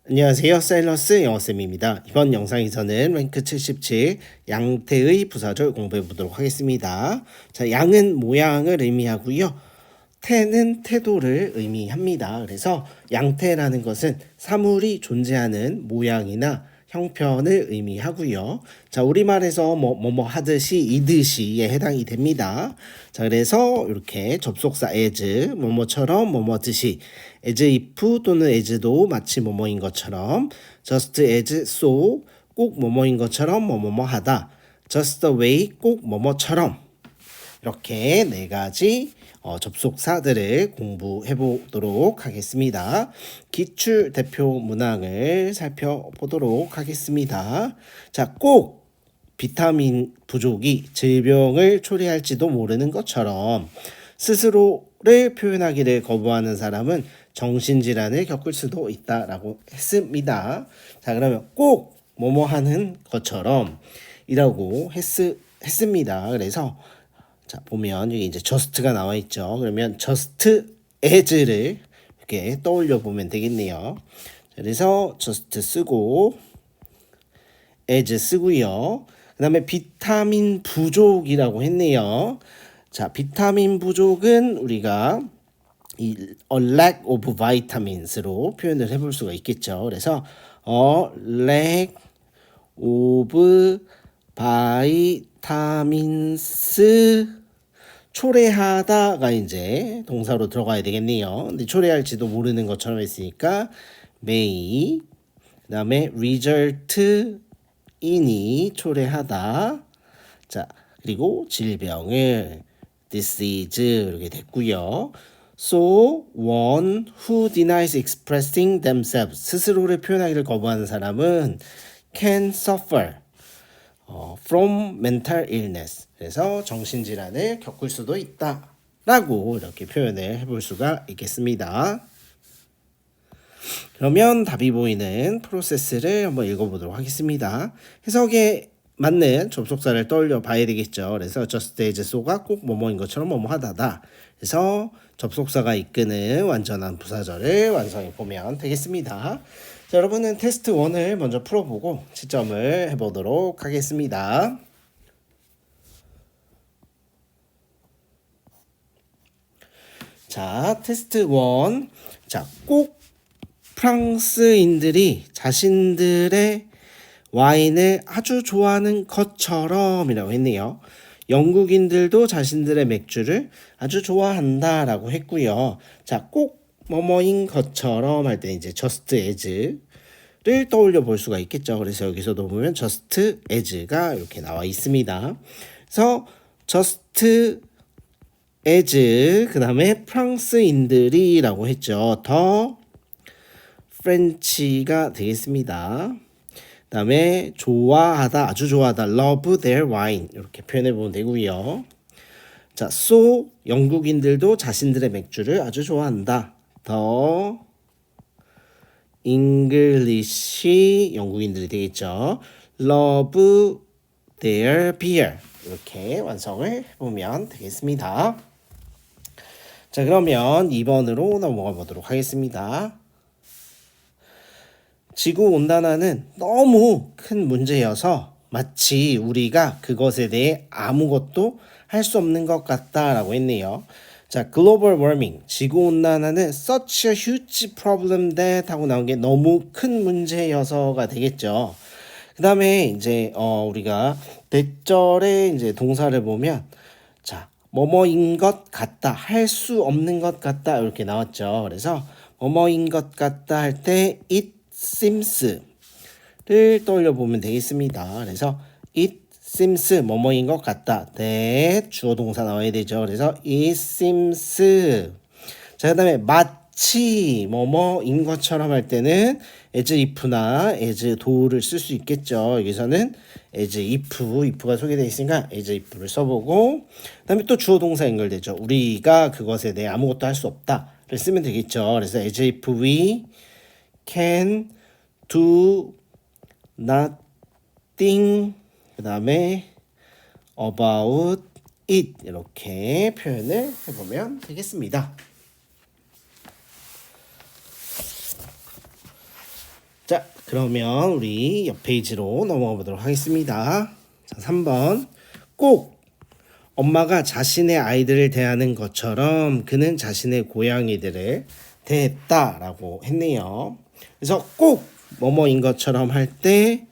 안녕하세요. 사일러스 영어쌤입니다. 이번 영상에서는 랭크 77 양태의 부사절 공부해 보도록 하겠습니다. 자, 양은 모양을 의미하고요. 태는 태도를 의미합니다. 그래서 양태라는 것은 사물이 존재하는 모양이나 형편을 의미하고요. 자, 우리말에서 뭐뭐 하듯이 이듯이에 해당이 됩니다. 자, 그래서 이렇게 접속사 as 뭐뭐처럼 뭐뭐듯이 as if 또는 as도 마치 뭐뭐인 것처럼 just as so 꼭 뭐뭐인 것처럼 뭐뭐뭐 하다 just the way 꼭 뭐뭐처럼 이렇게 네 가지 접속사들을 공부해 보도록 하겠습니다. 기출 대표 문항을 살펴보도록 하겠습니다. 자, 꼭 비타민 부족이 질병을 초래할지도 모르는 것처럼 스스로를 표현하기를 거부하는 사람은 정신질환을 겪을 수도 있다라고 했습니다. 자, 그러면 꼭 뭐뭐 하는 것처럼 이라고 했습니다. 그래서 자, 보면 여기 이제 just가 나와 있죠. 그러면 just as를 이렇게 떠올려 보면 되겠네요. 자, 그래서 just 쓰고 as 쓰고요. 그 다음에 비타민 부족이라고 했네요. 자, 비타민 부족은 우리가 이 a lack of vitamins로 표현을 해볼 수가 있겠죠. 그래서 a lack of vitamins 초래하다가 이제 동사로 들어가야 되겠네요. 근데 초래할지도 모르는 것처럼 했으니까 may 그 다음에 result in이 초래하다. 자, 그리고 질병을 disease 이렇게 됐고요. So one who denies expressing themselves 스스로를 표현하기를 거부하는 사람은 can suffer from mental illness 그래서 정신질환을 겪을 수도 있다라고 이렇게 표현을 해볼 수가 있겠습니다. 그러면 답이 보이는 프로세스를 한번 읽어보도록 하겠습니다. 해석에 맞는 접속사를 떠올려 봐야 되겠죠. 그래서 just as so가 꼭 뭐뭐인 것처럼 뭐뭐 하다다. 그래서 접속사가 이끄는 완전한 부사절을 완성해 보면 되겠습니다. 자, 여러분은 테스트 1을 먼저 풀어보고 지점을 해보도록 하겠습니다. 자, 테스트 1. 자, 꼭 프랑스인들이 자신들의 와인을 아주 좋아하는 것처럼 이라고 했네요. 영국인들도 자신들의 맥주를 아주 좋아한다라고 했고요. 자, 꼭 뭐뭐인 것처럼 할 때 이제 just as를 떠올려 볼 수가 있겠죠. 그래서 여기서도 보면 just as가 이렇게 나와 있습니다. 그래서 just as 그 다음에 프랑스인들이라고 했죠. 더 프렌치가 되겠습니다. 그 다음에 좋아하다, 아주 좋아하다, love their wine 이렇게 표현해 보면 되고요. 자, so 영국인들도 자신들의 맥주를 아주 좋아한다. 더 English 영국인들이 되겠죠. love their beer 이렇게 완성을 해보면 되겠습니다. 자, 그러면 2번으로 넘어가 보도록 하겠습니다. 지구온난화는 너무 큰 문제여서 마치 우리가 그것에 대해 아무것도 할 수 없는 것 같다라고 했네요. 자, global warming, 지구온난화는 such a huge problem that 하고 나온 게 너무 큰 문제여서가 되겠죠. 그 다음에 이제 우리가 대절의 이제 동사를 보면 자, 뭐뭐인 것 같다, 할 수 없는 것 같다 이렇게 나왔죠. 그래서 뭐뭐인 것 같다 할 때 it seems를 떠올려 보면 되겠습니다. 그래서 it seems 뭐뭐인 것 같다. that 주어 동사 나와야 되죠. 그래서 it seems. 자, 그다음에 마치 뭐뭐인 것처럼 할 때는 as if나 as do를 쓸 수 있겠죠. 여기서는 as if가 소개되어 있으니까 as if를 써보고 그다음에 또 주어 동사 연결되죠. 우리가 그것에 대해 아무것도 할 수 없다를 쓰면 되겠죠. 그래서 as if we can do nothing 그 다음에 about it 이렇게 표현을 해보면 되겠습니다. 자, 그러면 우리 옆 페이지로 넘어가 보도록 하겠습니다. 자, 3번. 꼭 엄마가 자신의 아이들을 대하는 것처럼 그는 자신의 고양이들을 대했다라고 했네요. 그래서 꼭 뭐뭐인 것처럼 할 때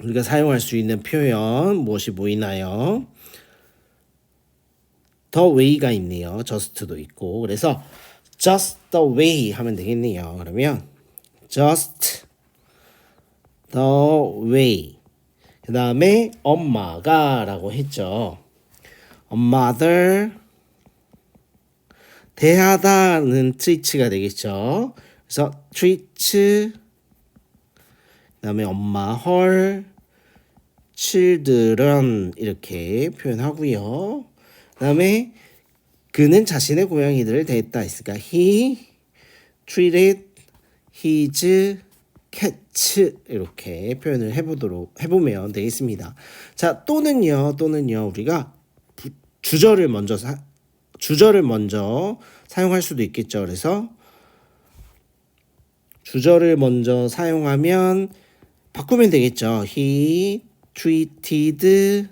우리가 사용할 수 있는 표현 무엇이 보이나요? the way가 있네요. just도 있고. 그래서 just the way 하면 되겠네요. 그러면 just the way. 그 다음에 엄마가 라고 했죠. mother 대하다는 treat가 되겠죠. 그래서 treat 그 다음에 엄마 her children 이렇게 표현하고요. 그 다음에 그는 자신의 고양이들을 대했다 했으니까 he treated his cats 이렇게 표현을 해보면 되겠습니다. 자, 또는요 우리가 주절을 먼저 사용할 수도 있겠죠. 그래서 주절을 먼저 사용하면 바꾸면 되겠죠. He treated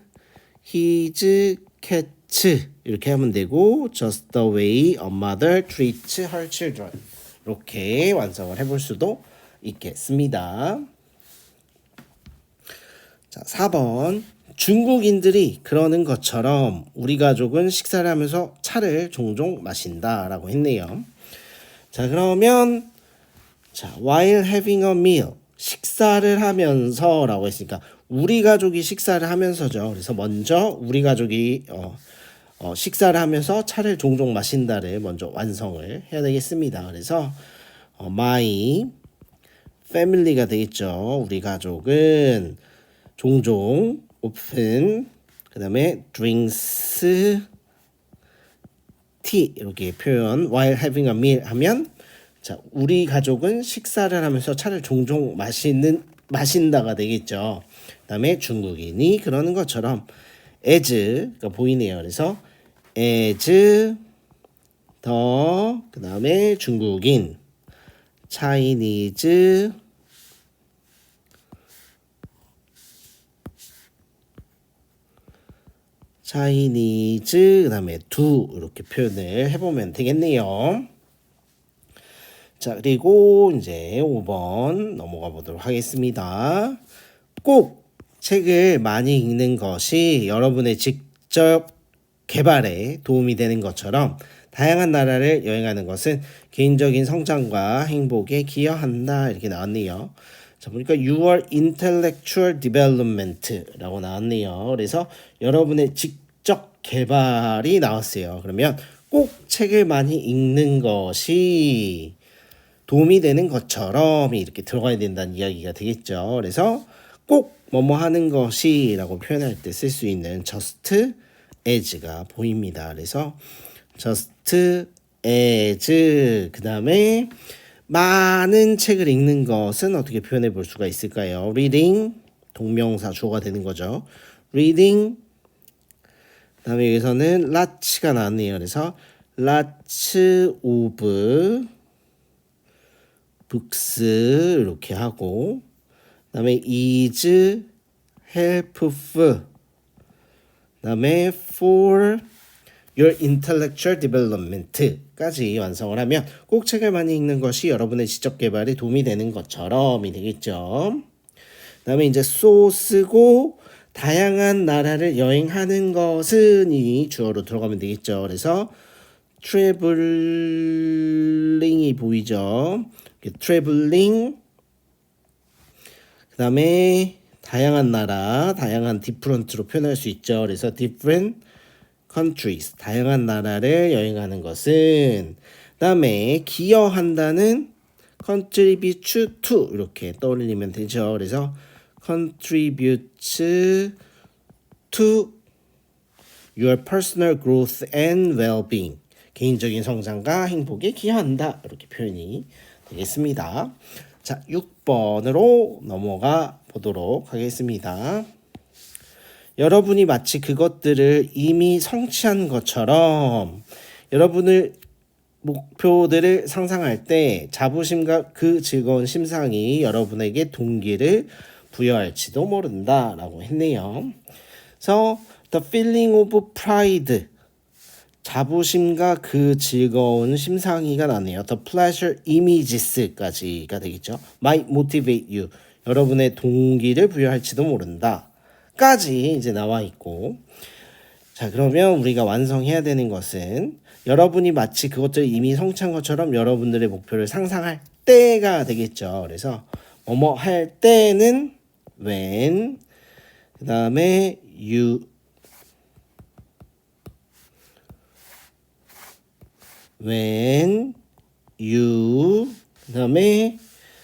his cats 이렇게 하면 되고 just the way a mother treats her children 이렇게 완성을 해볼 수도 있겠습니다. 자, 4번. 중국인들이 그러는 것처럼 우리 가족은 식사를 하면서 차를 종종 마신다라고 했네요. 자, 그러면 자, while having a meal 식사를 하면서라고 했으니까 우리 가족이 식사를 하면서죠. 그래서 먼저 우리 가족이 식사를 하면서 차를 종종 마신다를 먼저 완성을 해야 되겠습니다. 그래서 my family가 되겠죠. 우리 가족은 종종 often 그 다음에 drinks tea 이렇게 표현 while having a meal 하면 자, 우리 가족은 식사를 하면서 차를 종종 마신다가 되겠죠. 그 다음에 중국인이 그러는 것처럼 as가 보이네요. 그래서 as 더 그 다음에 중국인 Chinese 그 다음에 do 이렇게 표현을 해보면 되겠네요. 자, 그리고 이제 5번 넘어가 보도록 하겠습니다. 꼭 책을 많이 읽는 것이 여러분의 직접 개발에 도움이 되는 것처럼 다양한 나라를 여행하는 것은 개인적인 성장과 행복에 기여한다 이렇게 나왔네요. 자, 보니까 your intellectual development라고 나왔네요. 그래서 여러분의 직접 개발이 나왔어요. 그러면 꼭 책을 많이 읽는 것이 도움이 되는 것처럼 이렇게 들어가야 된다는 이야기가 되겠죠. 그래서 꼭 뭐뭐 하는 것이 라고 표현할 때 쓸 수 있는 just as가 보입니다. 그래서 just as 그 다음에 많은 책을 읽는 것은 어떻게 표현해 볼 수가 있을까요? reading 동명사 주어가 되는 거죠. reading 그 다음에 여기서는 lots가 나왔네요. 그래서 lots of books 이렇게 하고 그 다음에 is helpful 그 다음에 for your intellectual development까지 완성을 하면 꼭 책을 많이 읽는 것이 여러분의 지적 개발에 도움이 되는 것처럼이 되겠죠. 그 다음에 이제 so 쓰고 다양한 나라를 여행하는 것은 이 주어로 들어가면 되겠죠. 그래서 traveling이 보이죠. traveling 그 다음에 다양한 나라, 다양한 different로 표현할 수 있죠. 그래서 different countries, 다양한 나라를 여행하는 것은 그 다음에 기여한다는 contribute to 이렇게 떠올리면 되죠. 그래서 contribute to your personal growth and well-being, 개인적인 성장과 행복에 기여한다 이렇게 표현이 되겠습니다. 자, 6번으로 넘어가 보도록 하겠습니다. 여러분이 마치 그것들을 이미 성취한 것처럼 여러분을 목표들을 상상할 때 자부심과 그 즐거운 심상이 여러분에게 동기를 부여할지도 모른다라고 했네요. 그래서 the feeling of pride 자부심과 그 즐거운 심상이가 나네요. The pleasure images까지가 되겠죠. Might motivate you. 여러분의 동기를 부여할지도 모른다. 까지 이제 나와 있고. 자, 그러면 우리가 완성해야 되는 것은 여러분이 마치 그것들을 이미 성취한 것처럼 여러분들의 목표를 상상할 때가 되겠죠. 그래서 뭐뭐 할 때는 when, 그 다음에 when you 그 다음에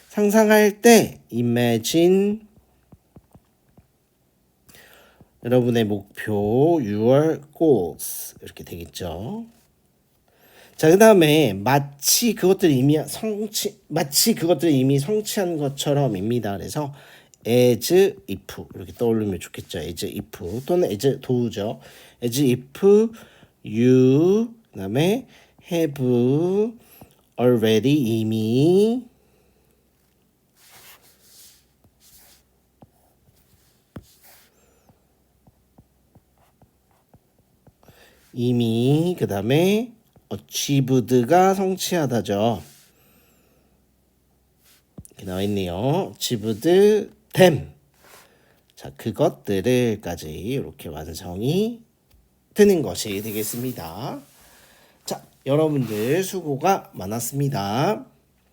상상할 때 imagine 여러분의 목표 your goals 이렇게 되겠죠. 자, 그 다음에 마치 그것들을 이미 성취한 것처럼입니다. 그래서 as if 이렇게 떠올리면 좋겠죠. as if 또는 as though죠. as if you 그 다음에 have already 이미 그 다음에 achieved가 성취하다죠. 이렇게 나와 있네요. achieved them. 자, 그것들을까지 이렇게 완성이 되는 것이 되겠습니다. 자, 여러분들 수고가 많았습니다.